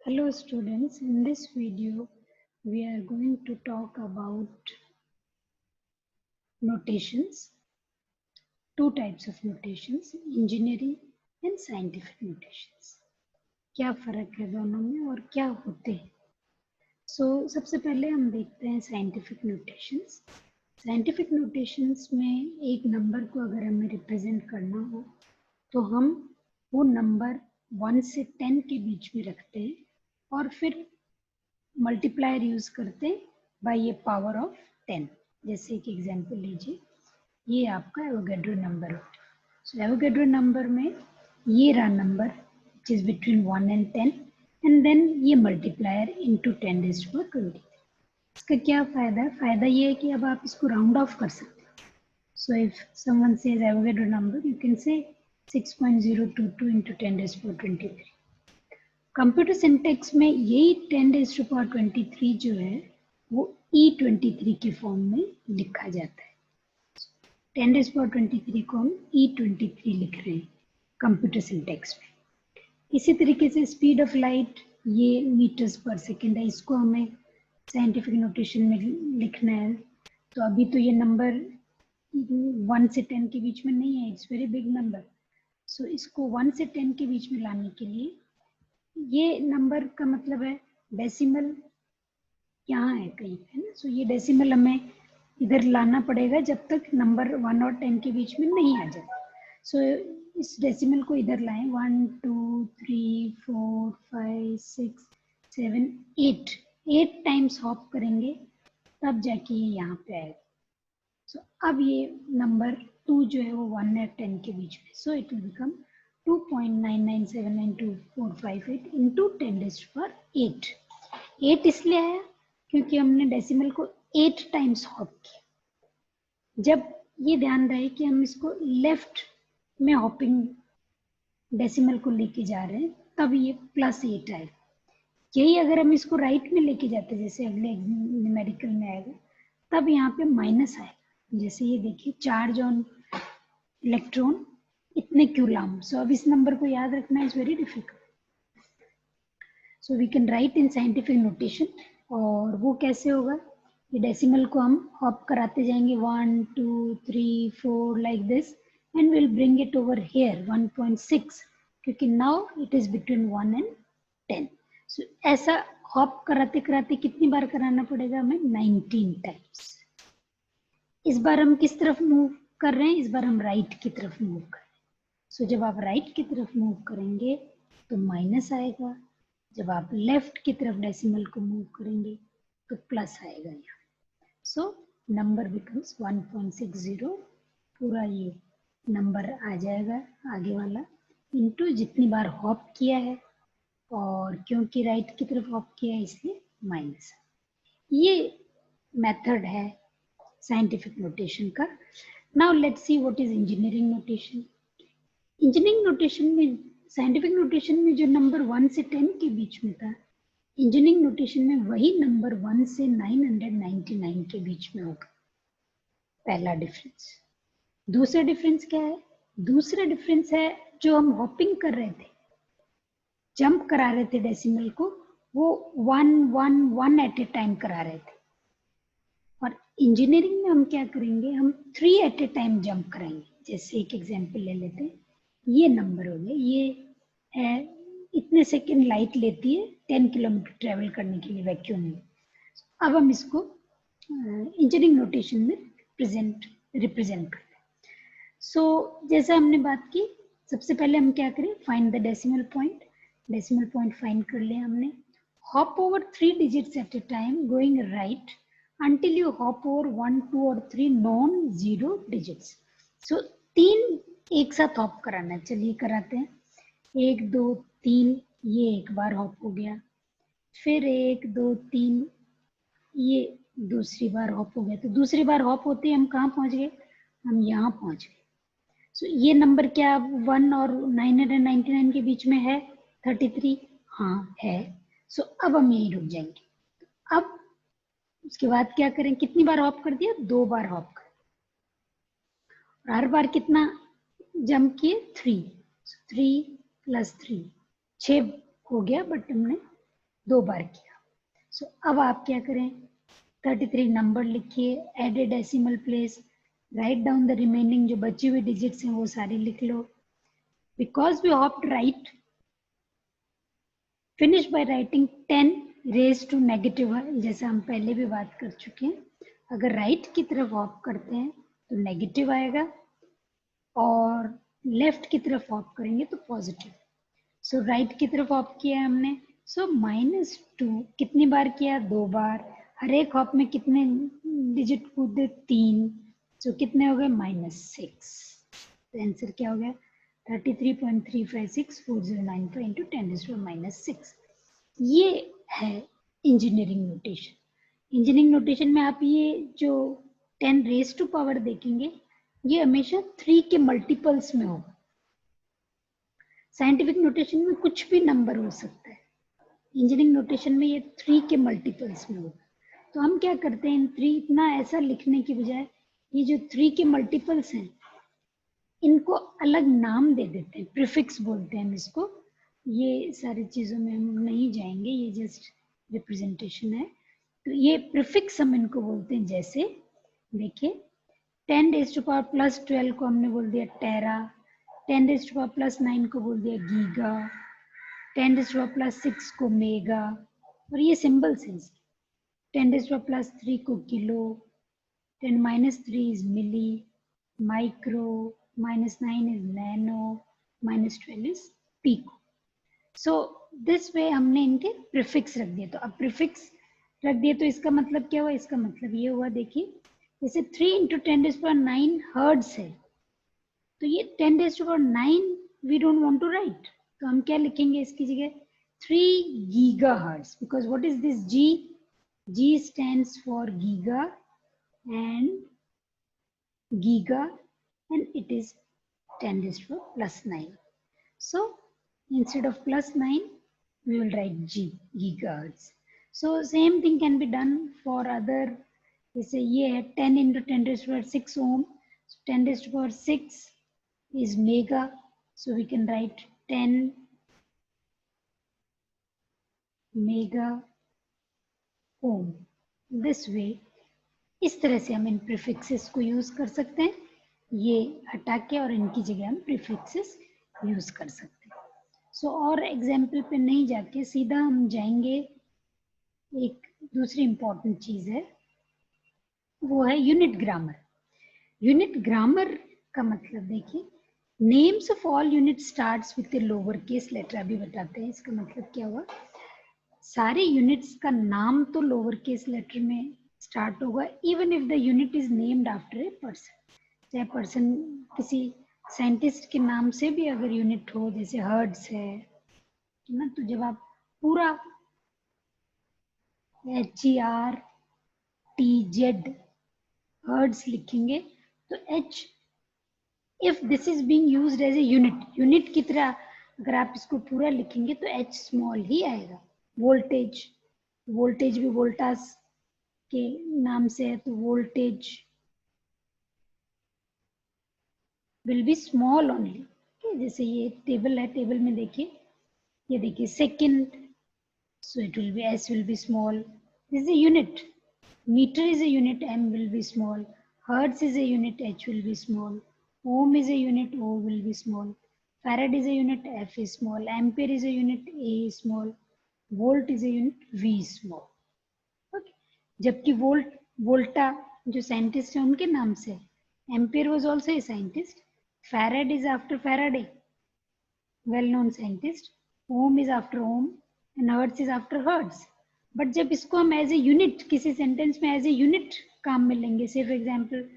Hello students, in this video we are going to talk about notations, two types of notations, engineering and scientific notations. क्या फर्क है दोनों में और क्या होते हैं? सबसे पहले हम देखते हैं साइंटिफिक नोटेशंस। साइंटिफिक नोटेशंस में एक नंबर को अगर हमें रिप्रेजेंट करना हो तो हम वो नंबर 1 से 10 के बीच में रखते हैं और फिर मल्टीप्लायर यूज करते हैं बाय ए पावर ऑफ 10। जैसे एक एग्जांपल लीजिए, ये आपका एवोगैड्रो नंबर हो। सो एवोगैड्रो नंबर में ये रहा number which is between 1 and 10 and then ये मल्टीप्लायर इनटू 10 रेज़्ड टू 20। इसका क्या फायदा है? फायदा ये है कि अब आप इसको राउंड ऑफ कर सकते हैं। So if someone says Avogadro number, you can say 6.022 into 10 raised to 23। Computer syntax में यही 10 raised to power 23 जो है वो E23 के फॉर्म में लिखा जाता है। 10 raised to power 23 को हम E23 लिख रहे हैं कंप्यूटर सिंटेक्स में। इसी तरीके से स्पीड ऑफ लाइट ये मीटर्स पर सेकेंड है, इसको हमें साइंटिफिक नोटेशन में लिखना है। तो अभी तो ये नंबर 1 से 10 के बीच में नहीं है, इट्स वेरी बिग नंबर। सो इसको 1 से 10 के बीच में लाने के लिए ये नंबर का मतलब है डेसिमल यहाँ है कहीं पे ना। सो ये डेसिमल हमें इधर लाना पड़ेगा जब तक नंबर 1 और 10 के बीच में नहीं आ जाए। सो इस डेसिमल को इधर लाएं, 1 2 3 4 5 6 7 8 टाइम्स हॉप करेंगे तब जाके ये यहाँ पे आएगा। सो अब ये नंबर 2 जो है वो 1 और 10 के बीच में, so it will become 2.9979245 into 10 raised to power 8। 8 इसलिए आया क्योंकि हमने डेसिमल को 8 टाइम्स हॉप किया। जब ये ध्यान रहे कि हम इसको लेफ्ट में हॉपिंग डेसिमल को लेके जा रहे हैं तब ये +8 आएगा। यही अगर हम इसको राइट में लेके जाते जैसे अगले न्यूमेरिकल में आएगा तब यहाँ पे माइनस आएगा। जैसे ये देखिए चार्ज ऑन इलेक्ट्रॉन इतने कूलम। सो अब इस नंबर को याद रखना is very difficult. So we can write in scientific notation. और वो कैसे होगा? ये डेसिमल को हम हॉप कराते जाएंगे 1 2 3 4 like this and will bring it over here 1.6 क्योंकि now it is between 1 and 10। सो ऐसा हॉप कराते कराते कितनी बार कराना पड़ेगा हमें? 19 टाइम्स। इस बार हम किस तरफ मूव कर रहे हैं? इस बार हम राइट की तरफ मूव कर रहे हैं। सो जब आप राइट की तरफ मूव करेंगे तो माइनस आएगा, जब आप लेफ्ट की तरफ डेसिमल को मूव करेंगे तो प्लस आएगा यहाँ। So number becomes 1.60। पूरा ये नंबर आ जाएगा आगे वाला इनटू जितनी बार हॉप किया है, और क्योंकि राइट की तरफ हॉप किया है इसलिए माइनस। ये मेथड है साइंटिफिक नोटेशन का। Now let's see what is engineering notation. Engineering notation में, साइंटिफिक नोटेशन में जो नंबर 1 से 10 के बीच में था, इंजीनियरिंग नोटेशन में वही नंबर 1 से 999 के बीच में होगा। पहला डिफरेंस। दूसरा डिफरेंस क्या है? दूसरा डिफरेंस है जो हम हॉपिंग कर रहे थे, जंप करा रहे थे डेसिमल को, वो 1 1 1 एट ए टाइम करा रहे थे। और इंजीनियरिंग में हम क्या करेंगे? हम 3 एट ए टाइम जंप कराएंगे। जैसे एक एग्जांपल ले लेते हैं, ये नंबर हो गया, ये है इतने सेकंड लाइट लेती है 10 किलोमीटर ट्रेवल करने के लिए वैक्यूम में। अब हम इसको इंजीनियरिंग नोटेशन में रिप्रेजेंट करते हैं। सो जैसा हमने बात की, सबसे पहले हम क्या करें? Find the decimal point. Decimal point find कर लिया हमने। Hop over 3 digits at a time going right until you hop over 1 2 और 3 नॉन जीरो डिजिट्स। सो 3 एक साथ हॉप कराना है। चलिए कराते हैं। 1 2 3, ये एक बार हॉप हो गया। फिर 1 2 3, ये दूसरी बार हॉप हो गया। तो दूसरी बार हॉप होते हम कहाँ पहुंच गए? हम यहाँ पहुंच गए। सो ये नंबर क्या 1 और 999 के बीच में है? 33। हाँ है। सो अब हम यहीं रुक जाएंगे। अब उसके बाद क्या करें? कितनी बार हॉप कर दिया? 2 बार हॉप कर। और हर बार कितना जंप किए? 3 + 3 6 हो गया, बट हमने 2 बार किया। सो अब आप क्या करें, 33 नंबर लिखिए, add a decimal place, write down the remaining, जो बची हुई डिजिट्स हैं वो सारी लिख लो। Because we hopped right, finish by writing 10 raise to negative, जैसे हम पहले भी बात कर चुके हैं, अगर राइट की तरफ हॉप करते हैं तो नेगेटिव आएगा और लेफ्ट की तरफ हॉप करेंगे तो पॉजिटिव। सो राइट की तरफ हॉप किया है हमने, सो -2 कितनी बार किया, 2 बार। हर एक हॉप में कितने डिजिट कूदे, 3, सो कितने हो गए, -6। तो आंसर क्या हो गया, 33.3564095 इंटू 10⁻⁻6। ये है इंजीनियरिंग नोटेशन। इंजीनियरिंग नोटेशन में आप ये जो 10 रेज टू पावर देखेंगे, ये हमेशा 3 के मल्टीपल्स में होगा। साइंटिफिक नोटेशन में कुछ भी नंबर हो सकता है, इंजीनियरिंग नोटेशन में ये 3 के मल्टीपल्स में होगा। तो हम क्या करते हैं, इन 3 इतना ऐसा लिखने की बजाय ये जो 3 के मल्टीपल्स हैं इनको अलग नाम दे देते हैं, प्रीफिक्स बोलते हैं हम इसको। ये सारी चीज़ों में हम नहीं जाएंगे, ये जस्ट रिप्रेजेंटेशन है। तो ये प्रीफिक्स हम इनको बोलते हैं, जैसे देखिए 10⁻+12 को हमने बोल दिया टेरा, 10⁻+9 को बोल दिया गीगा, 10⁻+6 को मेगा, और ये सिंबल्स हैं। 10⁻+3 को kilo, 10⁻³ is milli, micro, -9 is nano, -12 is pico. So this way हमने इनके प्रीफिक्स रख दिए। तो अब प्रीफिक्स रख दिए तो इसका मतलब क्या हुआ, इसका मतलब ये हुआ, देखिए जैसे 3 × 10⁹ हर्ट्ज है, तो ये 10⁹ we don't want to write, तो हम क्या लिखेंगे इसकी जगह, 3 gigahertz, because what is this G, G stands for giga and giga and it is 10⁻+9. So instead of +9 we will write G, gigahertz. So same thing can be done for other, जैसे ये है 10 × 10⁶ ohm, so 10⁶ is mega, so we can write 10 mega ohm. This way, इस तरह से हम इन prefixes को use कर सकते हैं, ये हटा के और इनकी जगह हम प्रीफिक्सेस यूज कर सकते हैं। सो और एग्जाम्पल पे नहीं जाके सीधा हम जाएंगे, एक दूसरी इंपॉर्टेंट चीज है, वो है यूनिट ग्रामर। यूनिट ग्रामर का मतलब देखिए, names of all unit starts with a lower case letter, अभी बताते हैं इसका मतलब क्या हुआ। सारे यूनिट्स का नाम तो लोअर केस लेटर में स्टार्ट होगा, even if the unit is named after a person. चाहे पर्सन किसी साइंटिस्ट के नाम से भी अगर यूनिट हो, जैसे हर्ट्ज है ना, तो जब आप पूरा HERTZ हर्ट्ज लिखेंगे तो H, if this is being used as a unit, unit की तरह अगर आप इसको पूरा लिखेंगे तो H स्मॉल ही आएगा। वोल्टेज, वोल्टेज भी वोल्टास के नाम से है, तो voltage will be small only. जैसे ये टेबल है, टेबल में देखिए, ये देखिए second, so it will be S will be small. This is a unit. Meter is a unit, M will be small. Hertz is a unit, H will be small. Ohm is a unit, O will be small. Farad is a unit, F is small. Ampere is a unit, A is small. Volt is a unit, V is small. Okay. जबकि वोल्टा जो scientist है उनके नाम से, ampere was also a scientist. Farad is after Faraday, well-known scientist. Ohm is after Ohm and Hertz is after Hertz. But जब इसको हम as a unit किसी सेंटेंस में एज ए यूनिट काम में लेंगे, say for example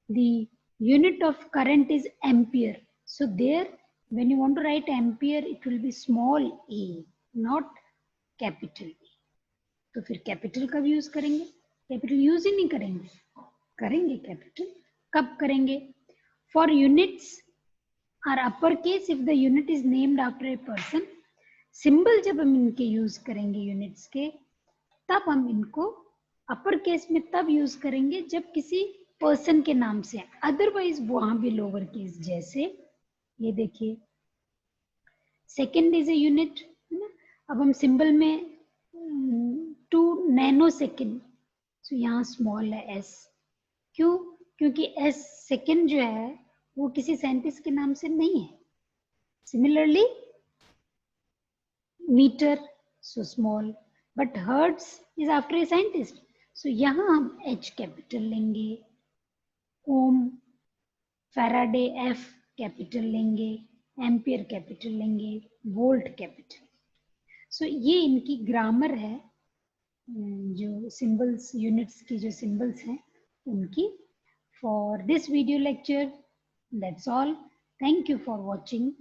the unit of current is ampere, so there when you want to write ampere it will be small A, not capital A. तो फिर capital कब use करेंगे, capital use ही नहीं करेंगे, करेंगे कैपिटल कब करेंगे, for units are upper case if the unit is named after a person. Symbol जब हम इनके यूज करेंगे यूनिट्स के, तब हम इनको अपर केस में तब यूज करेंगे जब किसी पर्सन के नाम से, अदरवाइज वहां भी लोअर केस। जैसे ये देखिए सेकेंड इज ए यूनिट है ना, अब हम सिंबल में नैनो सेकेंड, सो यहाँ स्मॉल है एस। क्यों? क्योंकि एस सेकेंड जो है वो किसी साइंटिस्ट के नाम से नहीं है। Similarly metre, so small, but hertz is after a scientist, so यहाँ हम एच कैपिटल लेंगे, ओम, फैराडे एफ कैपिटल लेंगे, एम्पियर कैपिटल लेंगे, वोल्ट कैपिटल। सो ये इनकी ग्रामर है, जो सिंबल्स, यूनिट्स की जो सिंबल्स हैं उनकी। For this video lecture, that's all. Thank you for watching.